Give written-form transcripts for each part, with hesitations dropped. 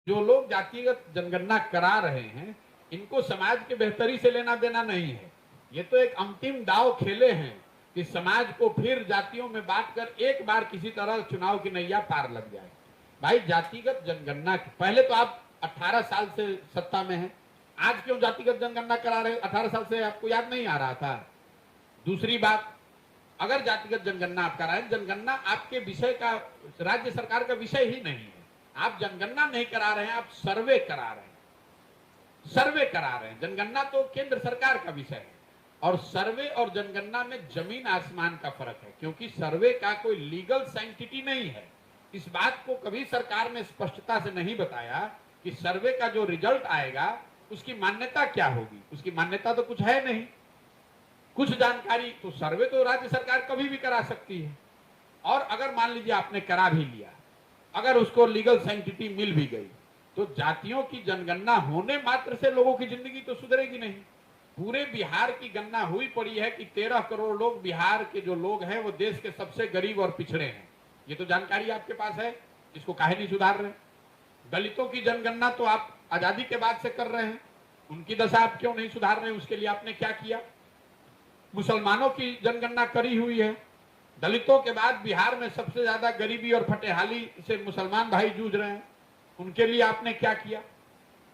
जो लोग जातिगत जनगणना करा रहे हैं, इनको समाज के बेहतरी से लेना देना नहीं है। ये तो एक अंतिम दांव खेले हैं कि समाज को फिर जातियों में बांटकर एक बार किसी तरह चुनाव की नैया पार लग जाए। भाई जातिगत जनगणना पहले तो आप 18 साल से सत्ता में हैं, आज क्यों जातिगत जनगणना करा रहे? 18 साल से आपको याद नहीं आ रहा था? दूसरी बात, अगर जातिगत जनगणना आप करा रहे हैं, जनगणना आपके विषय का, राज्य सरकार का विषय ही नहीं है। आप जनगणना नहीं करा रहे हैं, आप सर्वे करा रहे हैं। सर्वे करा रहे हैं। जनगणना तो केंद्र सरकार का विषय है और सर्वे और जनगणना में जमीन आसमान का फर्क है, क्योंकि सर्वे का कोई लीगल साइंटिटी नहीं है। इस बात को कभी सरकार ने स्पष्टता से नहीं बताया कि सर्वे का जो रिजल्ट आएगा उसकी मान्यता क्या होगी। उसकी मान्यता तो कुछ है नहीं, कुछ जानकारी। तो सर्वे तो राज्य सरकार कभी भी करा सकती है, और अगर मान लीजिए आपने करा भी लिया, अगर उसको लीगल साइंटिटी मिल भी गई, तो जातियों की जनगणना होने मात्र से लोगों की जिंदगी तो सुधरेगी नहीं। पूरे बिहार की गणना हुई पड़ी है कि 13 करोड़ लोग, बिहार के जो लोग हैं वो देश के सबसे गरीब और पिछड़े हैं। ये तो जानकारी आपके पास है, इसको काहे नहीं सुधार रहे? दलितों की जनगणना तो आप आजादी के बाद से कर रहे हैं, उनकी दशा आप क्यों नहीं सुधार रहे? उसके लिए आपने क्या किया? मुसलमानों की जनगणना करी हुई है, दलितों के बाद बिहार में सबसे ज्यादा गरीबी और फटेहाली से मुसलमान भाई जूझ रहे हैं, उनके लिए आपने क्या किया?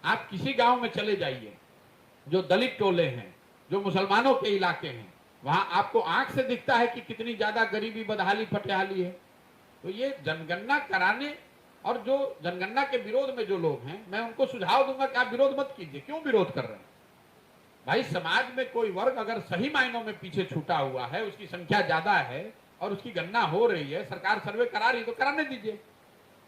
आप किसी गांव में चले जाइए, जो दलित टोले हैं, जो मुसलमानों के इलाके हैं, वहां आपको आंख से दिखता है कि कितनी ज्यादा गरीबी, बदहाली, फटेहाली है। तो ये जनगणना कराने और जो जनगणना के विरोध में जो लोग हैं, मैं उनको सुझाव दूंगा कि आप विरोध मत कीजिए। क्यों विरोध कर रहे हैं? भाई समाज में कोई वर्ग अगर सही मायनों में पीछे छूटा हुआ है, उसकी संख्या ज्यादा है और उसकी गणना हो रही है, सरकार सर्वे करा रही है, तो कराने दीजिए।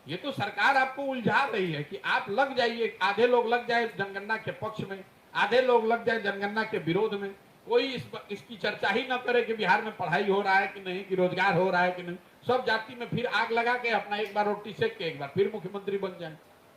ये तो सरकार आपको उलझा रही है कि आप लग जाइए, आधे लोग लग जाए जनगणना के पक्ष में, आधे लोग लग जाए जनगणना के विरोध में। कोई इसकी चर्चा ही ना करे कि बिहार में पढ़ाई हो रहा है कि नहीं, कि रोजगार हो रहा है कि नहीं। सब जाति में फिर आग लगा के अपना एक बार रोटी सेक के एक बार फिर मुख्यमंत्री बन जाए।